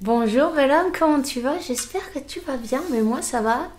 Bonjour Belhomme, comment tu vas? J'espère que tu vas bien, mais moi ça va.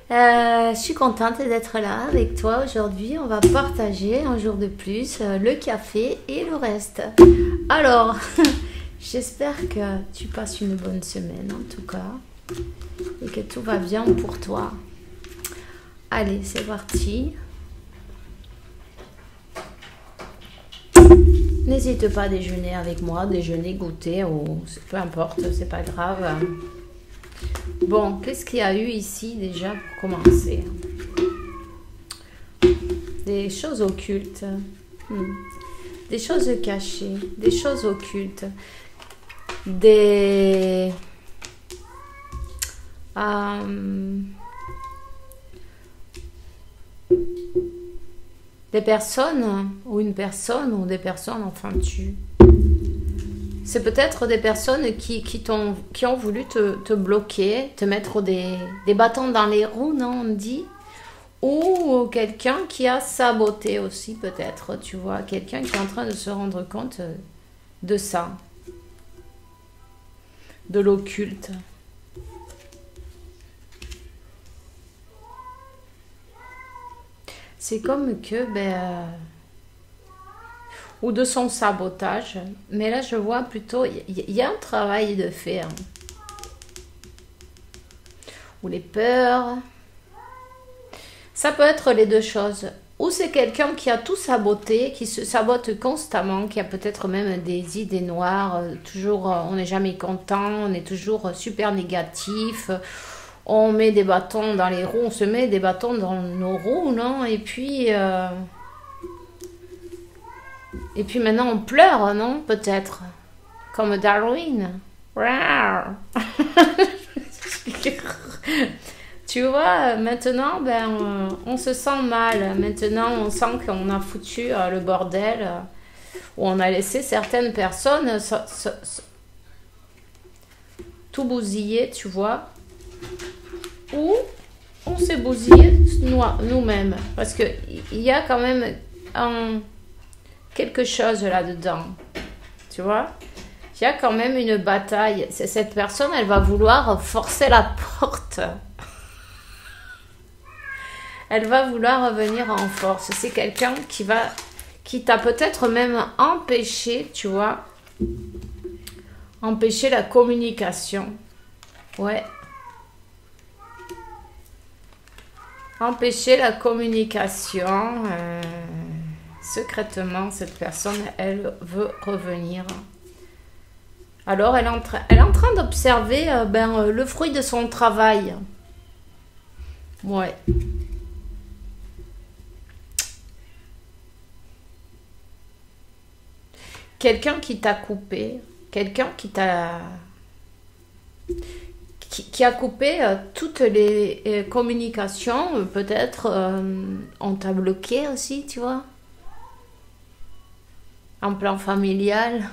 Je suis contente d'être là avec toi aujourd'hui. On va partager un jour de plus le café et le reste. Alors, j'espère que tu passes une bonne semaine en tout cas et que tout va bien pour toi. Allez, c'est parti. N'hésite pas à déjeuner avec moi, déjeuner, goûter, ou peu importe, c'est pas grave. Bon, qu'est-ce qu'il y a eu ici déjà pour commencer? Des choses occultes, des choses cachées, des choses occultes, des personnes ou une personne ou des personnes, enfin c'est peut-être des personnes qui ont voulu te bloquer, te mettre des bâtons dans les roues, non, on dit, ou quelqu'un qui a saboté aussi peut-être, tu vois, quelqu'un qui est en train de se rendre compte de ça, de l'occulte. C'est comme que, ou de son sabotage. Mais là, je vois plutôt, il y a un travail de faire. Ou les peurs. Ça peut être les deux choses. Ou c'est quelqu'un qui a tout saboté, qui se sabote constamment, qui a peut-être même des idées noires. Toujours, on n'est jamais content, on est toujours super négatif. On met des bâtons dans les roues, on se met des bâtons dans nos roues, non? Et puis maintenant on pleure, non? Peut-être. Comme Darwin. Tu vois, maintenant, on se sent mal. Maintenant, on sent qu'on a foutu le bordel. Où on a laissé certaines personnes tout bousiller, tu vois. Ou on s'est bousillé nous-mêmes. Parce qu'il y a quand même quelque chose là-dedans. Tu vois? Il y a quand même une bataille. Cette personne, elle va vouloir forcer la porte. Elle va vouloir revenir en force. C'est quelqu'un qui t'a peut-être même empêché, tu vois, empêcher la communication. Ouais. Empêcher la communication. Secrètement, cette personne, elle veut revenir. Alors, elle est en train d'observer le fruit de son travail. Ouais. Quelqu'un qui t'a coupé, quelqu'un qui a coupé toutes les communications, peut-être on t'a bloqué aussi, tu vois, en plan familial.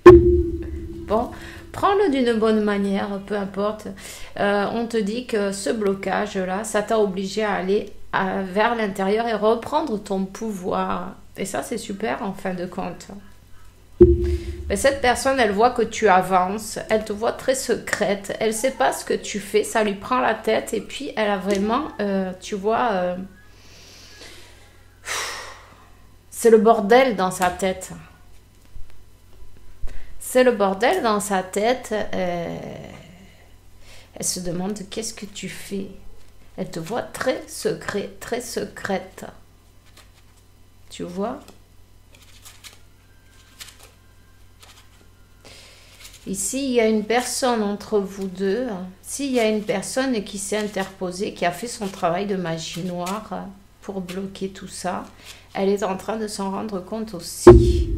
Bon, prends-le d'une bonne manière, peu importe. On te dit que ce blocage-là, ça t'a obligé à aller vers l'intérieur et reprendre ton pouvoir. Et ça, c'est super en fin de compte. Mais cette personne, elle voit que tu avances, elle te voit très secrète, elle sait pas ce que tu fais, ça lui prend la tête et puis elle a vraiment, tu vois, c'est le bordel dans sa tête. C'est le bordel dans sa tête. Elle se demande qu'est-ce que tu fais. Elle te voit très secrète, très secrète. Tu vois? Ici, il y a une personne entre vous deux. S'il y a une personne qui s'est interposée, qui a fait son travail de magie noire pour bloquer tout ça, elle est en train de s'en rendre compte aussi.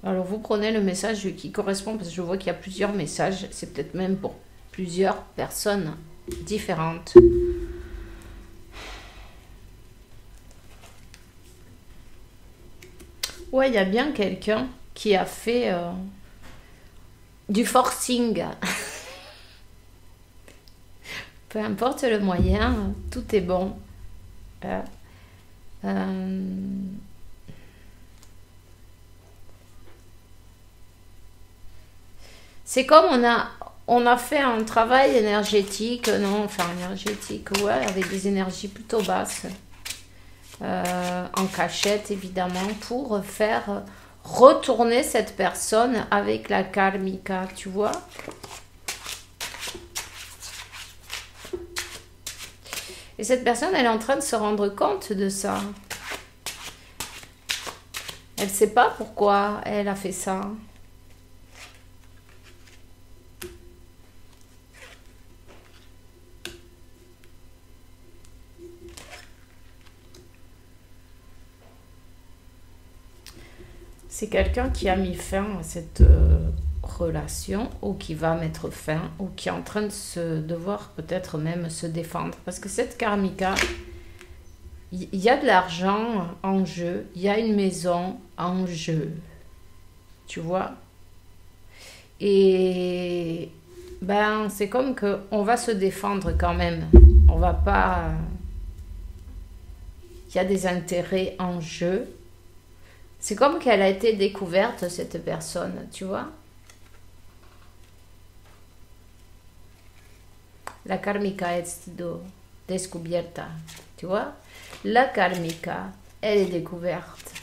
Alors, vous prenez le message qui correspond, parce que je vois qu'il y a plusieurs messages. C'est peut-être même pour plusieurs personnes différentes. Ouais, il y a bien quelqu'un qui a fait du forcing. Peu importe le moyen, tout est bon. Euh, euh, c'est comme on a fait un travail énergétique, non, enfin énergétique, ouais, avec des énergies plutôt basses, en cachette évidemment, pour faire retourner cette personne avec la karmika, tu vois. Et cette personne, elle est en train de se rendre compte de ça. Elle ne sait pas pourquoi elle a fait ça. C'est quelqu'un qui a mis fin à cette relation ou qui va mettre fin ou qui est en train de se devoir peut-être même se défendre. Parce que cette karmika, il y a de l'argent en jeu, il y a une maison en jeu. Tu vois? Et ben, c'est comme que on va se défendre quand même. On va pas... Il y a des intérêts en jeu. C'est comme qu'elle a été découverte, cette personne, tu vois. La karmika è stato descubierta, tu vois. La karmika, elle est découverte.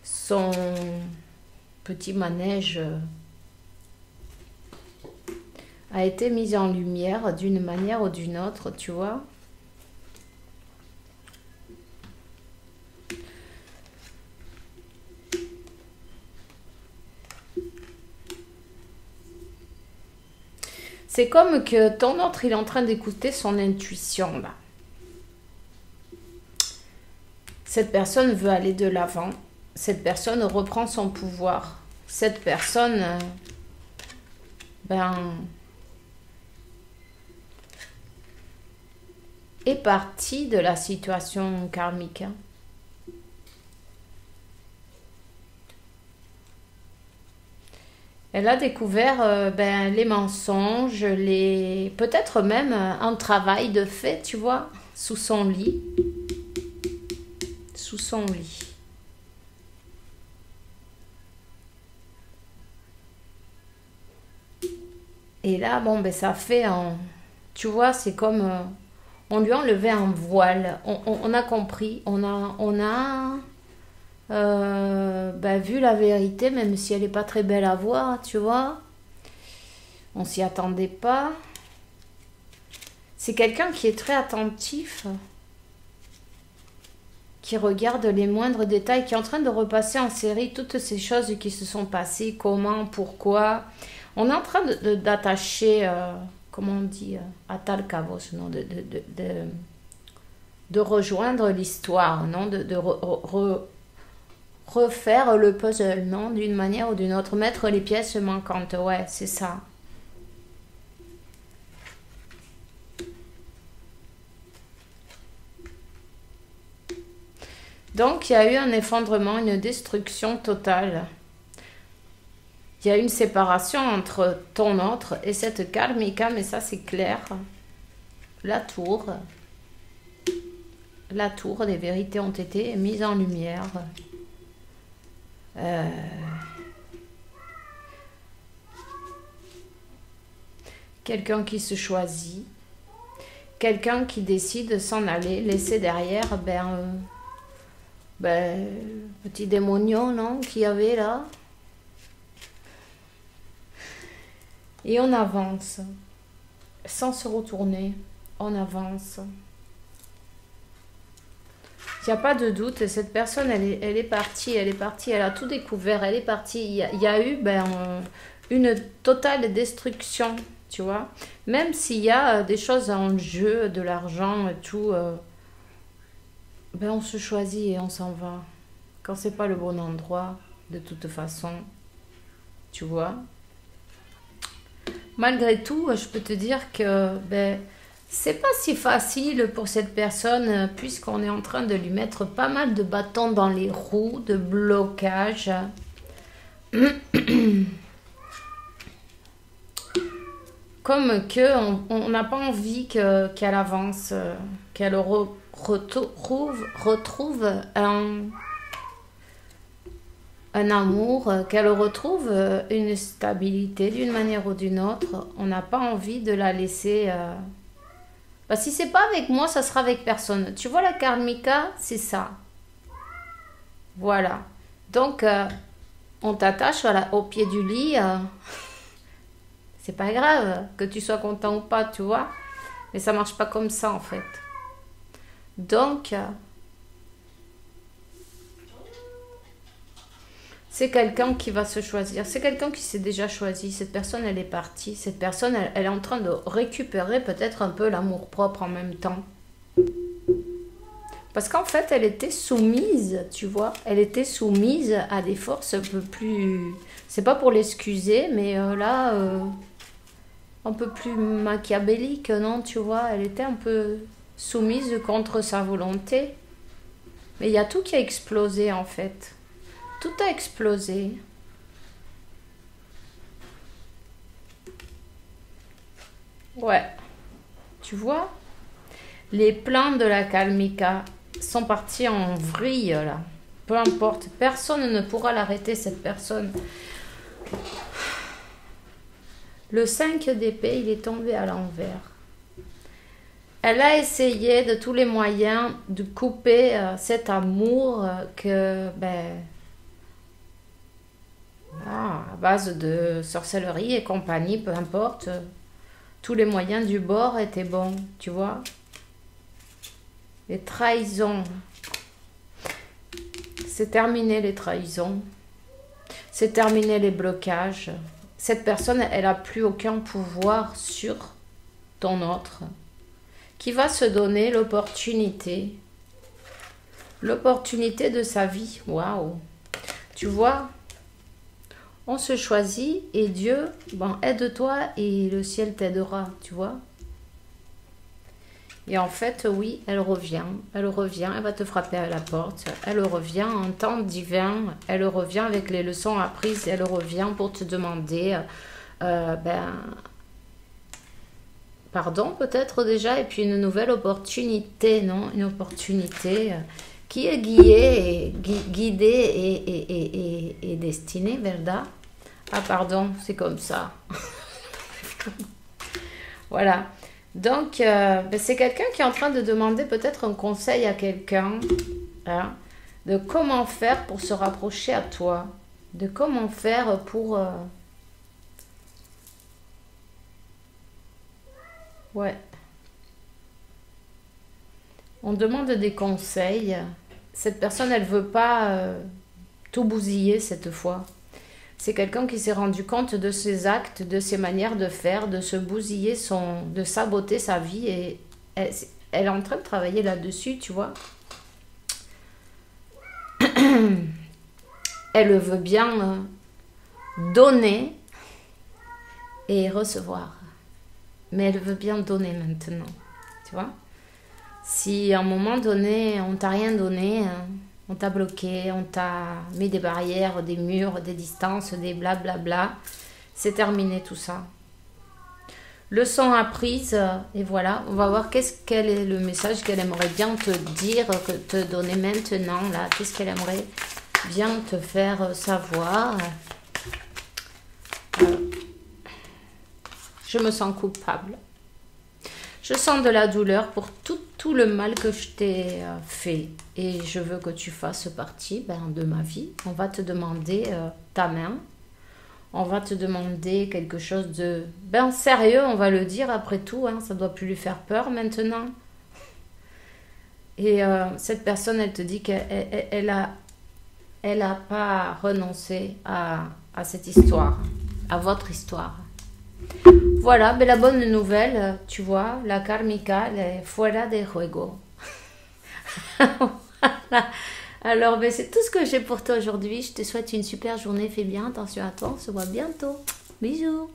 Son petit manège a été mis en lumière d'une manière ou d'une autre, tu vois. C'est comme que ton autre, il est en train d'écouter son intuition, là. Cette personne veut aller de l'avant. Cette personne reprend son pouvoir. Cette personne, ben, est partie de la situation karmique. Elle a découvert ben, les mensonges, peut-être même un travail de fait, tu vois, sous son lit. Sous son lit. Et là, bon, ben ça fait un... Tu vois, c'est comme... on lui a enlevé un voile. On a compris. On a ben, vu la vérité, même si elle n'est pas très belle à voir, tu vois. On s'y attendait pas. C'est quelqu'un qui est très attentif, qui regarde les moindres détails, qui est en train de repasser en série toutes ces choses qui se sont passées, comment, pourquoi. On est en train d'attacher, comment on dit, à tal cavos, non, de rejoindre l'histoire, non, refaire le puzzle, non, d'une manière ou d'une autre, mettre les pièces manquantes, ouais, c'est ça. Donc, il y a eu un effondrement, une destruction totale. Il y a une séparation entre ton autre et cette karmika, mais ça, c'est clair. La tour, les vérités ont été mises en lumière. Quelqu'un qui se choisit, quelqu'un qui décide de s'en aller, laisser derrière, petit démonion, non, qu'il y avait là. Et on avance, sans se retourner, on avance. Il n'y a pas de doute, cette personne, elle est partie, elle a tout découvert, elle est partie. Il y a eu une totale destruction, tu vois. Même s'il y a des choses en jeu, de l'argent et tout, on se choisit et on s'en va. Quand c'est pas le bon endroit, de toute façon, tu vois. Malgré tout, je peux te dire que c'est pas si facile pour cette personne puisqu'on est en train de lui mettre pas mal de bâtons dans les roues, de blocage. Comme que on n'a pas envie qu'elle avance, qu'elle retrouve un amour, qu'elle retrouve une stabilité d'une manière ou d'une autre. On n'a pas envie de la laisser. Bah, si c'est pas avec moi, ça sera avec personne. Tu vois, la karmika, c'est ça. Voilà. Donc, on t'attache au pied du lit. C'est pas grave que tu sois content ou pas, tu vois. Mais ça marche pas comme ça, en fait. Donc, c'est quelqu'un qui va se choisir. C'est quelqu'un qui s'est déjà choisi. Cette personne, elle est partie. Cette personne, elle est en train de récupérer peut-être un peu l'amour-propre en même temps. Parce qu'en fait, elle était soumise, tu vois. Elle était soumise à des forces un peu plus... C'est pas pour l'excuser, mais là, un peu plus machiavélique, non, tu vois. Elle était un peu soumise contre sa volonté. Mais il y a tout qui a explosé, en fait. Tout a explosé. Ouais. Tu vois, les plans de la Kalmika sont partis en vrille, là. Peu importe. Personne ne pourra l'arrêter, cette personne. Le 5 d'épée, il est tombé à l'envers. Elle a essayé de tous les moyens de couper cet amour que... à base de sorcellerie et compagnie, peu importe, tous les moyens du bord étaient bons, tu vois. Les trahisons, c'est terminé les trahisons, c'est terminé les blocages. Cette personne, elle n'a plus aucun pouvoir sur ton autre, qui va se donner l'opportunité de sa vie. Waouh! Tu vois, on se choisit et Dieu, aide-toi et le ciel t'aidera, tu vois. Et en fait, oui, elle revient, elle va te frapper à la porte, elle revient en temps divin, elle revient avec les leçons apprises, elle revient pour te demander, pardon peut-être déjà, et puis une nouvelle opportunité, non? Une opportunité qui est guidée et destinée, Verda. Ah pardon, c'est comme ça. Voilà. Donc, c'est quelqu'un qui est en train de demander peut-être un conseil à quelqu'un, hein, de comment faire pour se rapprocher à toi, de comment faire pour... Ouais. On demande des conseils. Cette personne, elle veut pas tout bousiller cette fois. C'est quelqu'un qui s'est rendu compte de ses actes, de ses manières de faire, de se bousiller, de saboter sa vie. Et elle est en train de travailler là-dessus, tu vois. Elle veut bien donner et recevoir. Mais elle veut bien donner maintenant, tu vois. Si à un moment donné, on t'a rien donné... on t'a bloqué, on t'a mis des barrières, des murs, des distances, des blablabla. C'est terminé tout ça. Leçon apprise, et voilà. On va voir quel est le message qu'elle aimerait bien te dire, te donner maintenant, là. Qu'est-ce qu'elle aimerait bien te faire savoir. Je me sens coupable. Je sens de la douleur pour tout le mal que je t'ai fait. Et je veux que tu fasses partie de ma vie. On va te demander ta main. On va te demander quelque chose de... sérieux, on va le dire après tout. Hein, ça ne doit plus lui faire peur maintenant. Et cette personne, elle te dit qu'elle a pas renoncé à cette histoire. À votre histoire. Voilà, la bonne nouvelle, tu vois, la karmika, elle est fuera de juego. Voilà. Alors, c'est tout ce que j'ai pour toi aujourd'hui. Je te souhaite une super journée. Fais bien attention à toi. On se voit bientôt. Bisous.